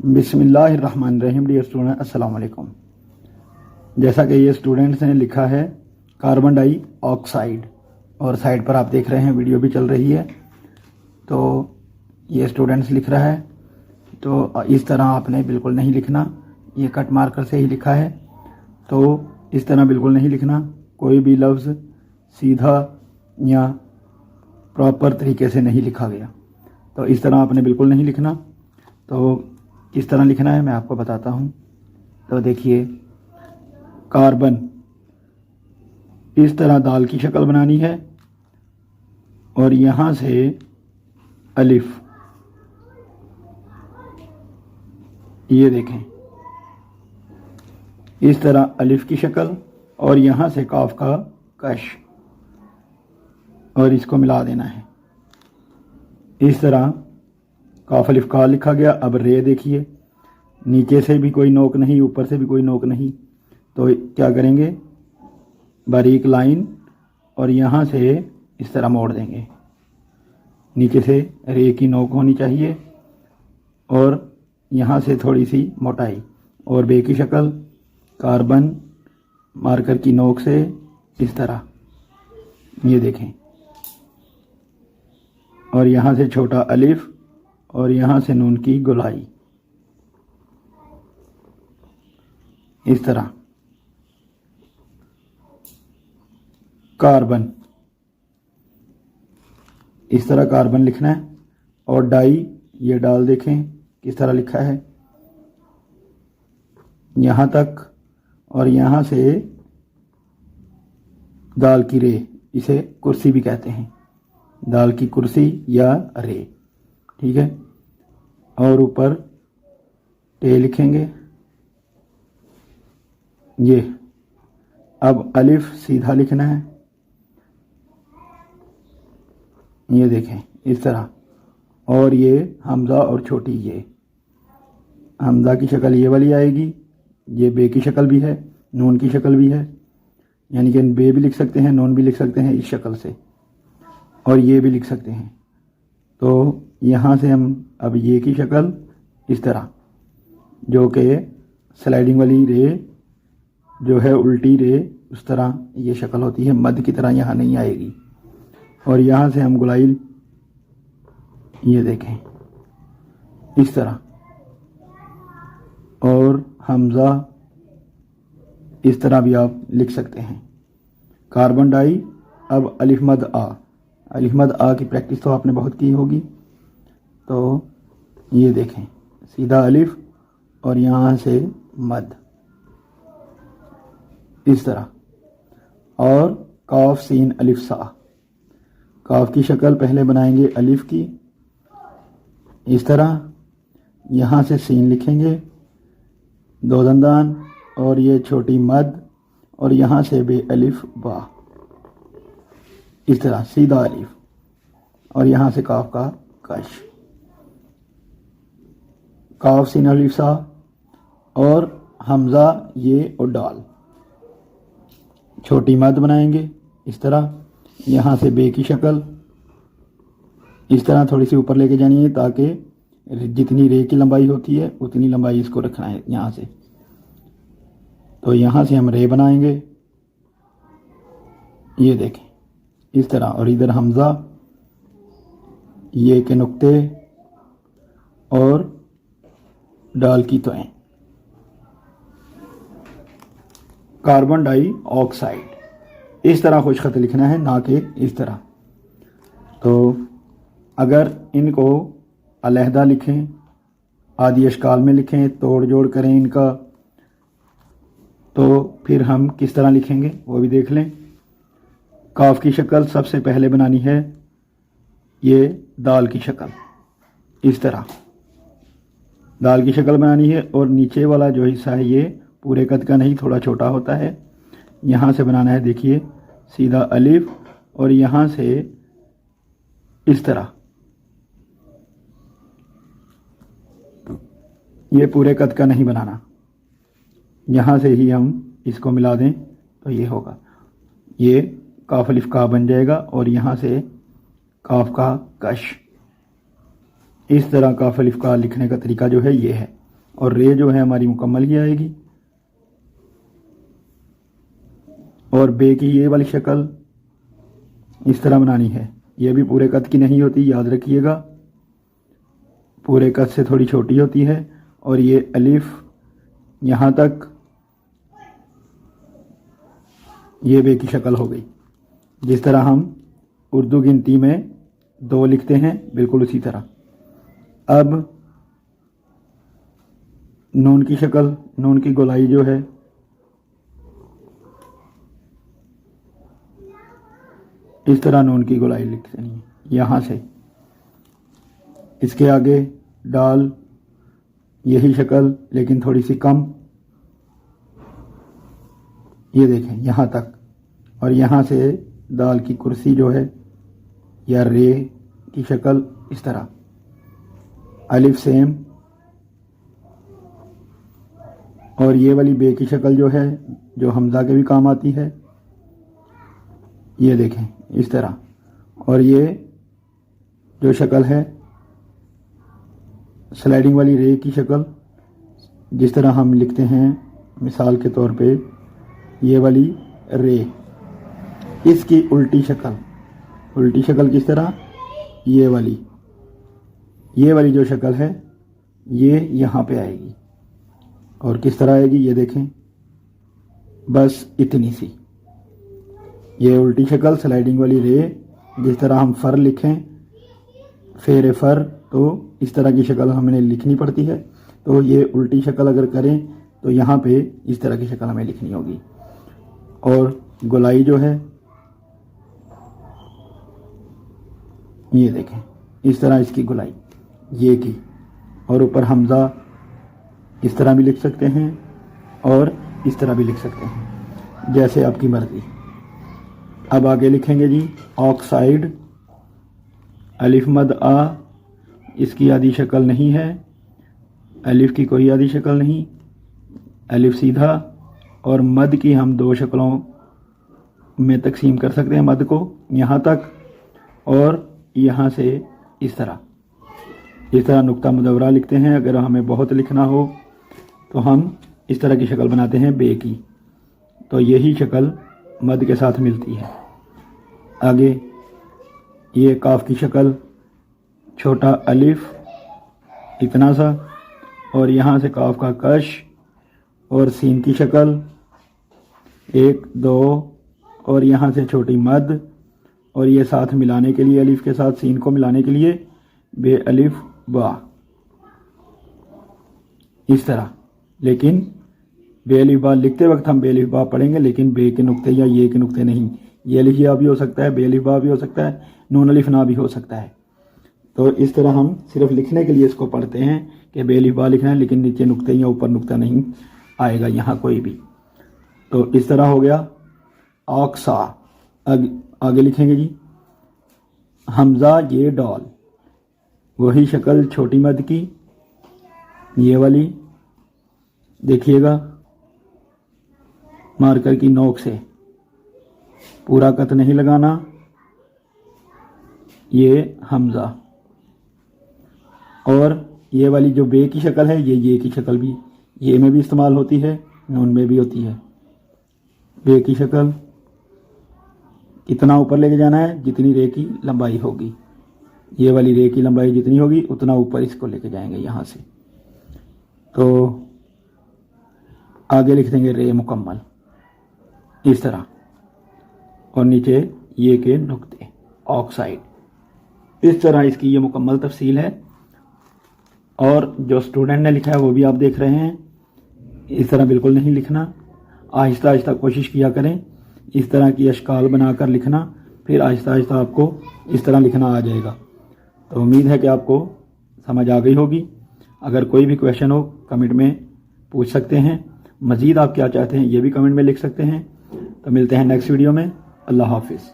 بسم اللہ الرحمن الرحیم۔ ڈیئر اسٹوڈنٹ، السلام علیکم۔ جیسا کہ یہ اسٹوڈنٹس نے لکھا ہے کاربن ڈائی آکسائڈ، اور سائڈ پر آپ دیکھ رہے ہیں ویڈیو بھی چل رہی ہے، تو یہ اسٹوڈنٹس لکھ رہا ہے، تو اس طرح آپ نے بالکل نہیں لکھنا، یہ کٹ مارکر سے ہی لکھا ہے، تو اس طرح بالکل نہیں لکھنا، کوئی بھی لفظ سیدھا یا پراپر طریقے سے نہیں لکھا گیا، تو اس طرح آپ نے بالکل نہیں لکھنا۔ تو کس طرح لکھنا ہے میں آپ کو بتاتا ہوں۔ تو دیکھیے، کاربن اس طرح دال کی شکل بنانی ہے، اور یہاں سے الف، یہ دیکھیں اس طرح الف کی شکل، اور یہاں سے کاف کا کش، اور اس کو ملا دینا ہے۔ اس طرح کاف الف کا لکھا گیا۔ اب رے دیکھیے، نیچے سے بھی کوئی نوک نہیں، اوپر سے بھی کوئی نوک نہیں، تو کیا کریں گے، باریک لائن، اور یہاں سے اس طرح موڑ دیں گے۔ نیچے سے رے کی نوک ہونی چاہیے، اور یہاں سے تھوڑی سی موٹائی، اور بے کی شکل کاربن مارکر کی نوک سے اس طرح، یہ دیکھیں، اور یہاں سے چھوٹا الف، اور یہاں سے نون کی گولائی، اس طرح کاربن، اس طرح کاربن لکھنا ہے۔ اور ڈائی، یہ ڈال دیکھیں کس طرح لکھا ہے، یہاں تک، اور یہاں سے دال کی رے، اسے کرسی بھی کہتے ہیں، دال کی کرسی یا رے، ٹھیک ہے۔ اور اوپر ٹے لکھیں گے، یہ اب الف سیدھا لکھنا ہے، یہ دیکھیں اس طرح، اور یہ حمزہ اور چھوٹی، یہ حمزہ کی شکل یہ والی آئے گی، یہ بے کی شکل بھی ہے، نون کی شکل بھی ہے، یعنی کہ بے بھی لکھ سکتے ہیں، نون بھی لکھ سکتے ہیں اس شکل سے، اور یہ بھی لکھ سکتے ہیں۔ تو یہاں سے ہم اب یہ کی شکل اس طرح، جو کہ سلائڈنگ والی رے جو ہے الٹی رے، اس طرح یہ شکل ہوتی ہے، مد کی طرح یہاں نہیں آئے گی۔ اور یہاں سے ہم گولائی، یہ دیکھیں اس طرح، اور حمزہ اس طرح بھی آپ لکھ سکتے ہیں۔ کاربن ڈائی، اب الف مد آ، الف مد آ کی پریکٹس تو آپ نے بہت کی ہوگی، تو یہ دیکھیں سیدھا الف، اور یہاں سے مد، اس طرح۔ اور کاف سین الف سا، کاف کی شکل پہلے بنائیں گے الف کی، اس طرح، یہاں سے سین لکھیں گے دو دندان، اور یہ چھوٹی مد، اور یہاں سے بے الف با، اس طرح سیدھا الف، اور یہاں سے کاف کا کش، کاف سین الف سا، اور حمزہ یہ اور ڈال، چھوٹی مد بنائیں گے اس طرح، یہاں سے بے کی شکل اس طرح تھوڑی سی اوپر لے کے جانی ہے، تاکہ جتنی رے کی لمبائی ہوتی ہے اتنی لمبائی اس کو رکھنا ہے یہاں سے۔ تو یہاں سے ہم رے بنائیں گے، یہ دیکھیں اس طرح، اور ادھر حمزہ، یہ کے نقطے، اور ڈال کی توئیں۔ کاربن ڈائی آکسائڈ اس طرح خوش خط لکھنا ہے، نہ کہ اس طرح۔ تو اگر ان کو علیحدہ لکھیں، آدھی اشکال میں لکھیں، توڑ جوڑ کریں ان کا، تو پھر ہم کس طرح لکھیں گے وہ بھی دیکھ لیں۔ کاف کی شکل سب سے پہلے بنانی ہے، یہ دال کی شکل، اس طرح دال کی شکل بنانی ہے، اور نیچے والا جو حصہ ہے یہ پورے قد کا نہیں، تھوڑا چھوٹا ہوتا ہے، یہاں سے بنانا ہے، دیکھیے سیدھا الف، اور یہاں سے اس طرح، یہ پورے قد کا نہیں بنانا، یہاں سے ہی ہم اس کو ملا دیں تو یہ ہوگا، یہ کاف الف کا بن جائے گا، اور یہاں سے کاف کا کش، اس طرح کاف الف کا لکھنے کا طریقہ جو ہے یہ ہے۔ اور رے جو ہے ہماری مکمل کی آئے گی. اور بے کی یہ والی شکل اس طرح بنانی ہے. یہ بھی پورے قد کی نہیں ہوتی، یاد رکھیے گا، پورے قد سے تھوڑی چھوٹی ہوتی ہے. اور یہ الف یہاں تک، یہ بے کی شکل ہو گئی. جس طرح ہم اردو گنتی میں 2 لکھتے ہیں بالکل اسی طرح. اب نون کی شکل، نون کی گولائی جو ہے اس طرح نون کی گولائی لکھتے ہیں یہاں سے. اس کے آگے ڈال، یہی شکل لیکن تھوڑی سی کم. یہ دیکھیں یہاں تک. اور یہاں سے دال کی کرسی جو ہے یا رے کی شکل اس طرح. الف سیم. اور یہ والی بے کی شکل جو ہے جو حمزہ کے بھی کام آتی ہے، یہ دیکھیں اس طرح. اور یہ جو شکل ہے سلائڈنگ والی رے کی شکل، جس طرح ہم لکھتے ہیں مثال کے طور پہ یہ والی رے، اس کی الٹی شکل. الٹی شکل کس طرح؟ یہ والی جو شکل ہے یہ یہاں پہ آئے گی. اور کس طرح آئے گی یہ دیکھیں، بس اتنی سی. یہ الٹی شکل سلائڈنگ والی رے، جس طرح ہم فر لکھیں فیر فر، تو اس طرح کی شکل ہمیں لکھنی پڑتی ہے. تو یہ الٹی شکل اگر کریں تو یہاں پہ اس طرح کی شکل ہمیں لکھنی ہوگی. اور گولائی جو ہے یہ دیکھیں اس طرح اس کی گولائی یہ کی. اور اوپر حمزہ اس طرح بھی لکھ سکتے ہیں اور اس طرح بھی لکھ سکتے ہیں، جیسے آپ کی مرضی. اب آگے لکھیں گے جی آکسائڈ. الف مد آ، اس کی آدھی شکل نہیں ہے، الف کی کوئی آدھی شکل نہیں. الف سیدھا. اور مد کی ہم 2 شکلوں میں تقسیم کر سکتے ہیں مد کو، یہاں تک اور یہاں سے اس طرح. اس طرح نقطہ مدورہ لکھتے ہیں. اگر ہمیں بہت لکھنا ہو تو ہم اس طرح کی شکل بناتے ہیں بے کی، تو یہی شکل مد کے ساتھ ملتی ہے. آگے یہ کاف کی شکل، چھوٹا الف اتنا سا، اور یہاں سے کاف کا کش. اور سین کی شکل 1 2، اور یہاں سے چھوٹی مد. اور یہ ساتھ ملانے کے لیے الف کے ساتھ سین کو ملانے کے لیے بے الف با اس طرح. لیکن بے الف با لکھتے وقت ہم بے الف با پڑھیں گے، لیکن بے کے نقطے یا یہ کے نقطے نہیں. یہ الف یا بھی ہو سکتا ہے، بے الف با بھی ہو سکتا ہے، نون الف نا بھی ہو سکتا ہے. تو اس طرح ہم صرف لکھنے کے لیے اس کو پڑھتے ہیں کہ بے الف با لکھنا ہے، لیکن نیچے نقطے یا اوپر نقطہ نہیں آئے گا یہاں کوئی بھی. تو اس طرح ہو گیا آکسا. آگے لکھیں گے جی حمزہ یہ ڈال، وہی شکل چھوٹی مد کی، یہ والی دیکھیے گا مارکر کی نوک سے، پورا قط نہیں لگانا. یہ حمزہ. اور یہ والی جو بے کی شکل ہے یہ کی شکل بھی یہ میں بھی استعمال ہوتی ہے، نون میں بھی ہوتی ہے. بے کی شکل کتنا اوپر لے کے جانا ہے؟ جتنی رے کی لمبائی ہوگی. یہ والی رے کی لمبائی جتنی ہوگی اتنا اوپر اس کو لے کے جائیں گے یہاں سے. تو آگے لکھ دیں گے رے مکمل اس طرح، اور نیچے یہ کے نقطے آکسائڈ. اس طرح اس کی یہ مکمل تفصیل ہے. اور جو اسٹوڈنٹ نے لکھا ہے وہ بھی آپ دیکھ رہے ہیں. اس طرح بالکل نہیں لکھنا، آہستہ آہستہ کوشش کیا کریں اس طرح کی اشکال بنا کر لکھنا، پھر آہستہ آہستہ آپ کو اس طرح لکھنا آ جائے گا. تو امید ہے کہ آپ کو سمجھ آ گئی ہوگی. اگر کوئی بھی کویشچن ہو کمنٹ میں پوچھ سکتے ہیں. مزید آپ کیا چاہتے ہیں یہ بھی کمنٹ میں لکھ سکتے ہیں. تو ملتے ہیں نیکسٹ ویڈیو میں. اللہ حافظ.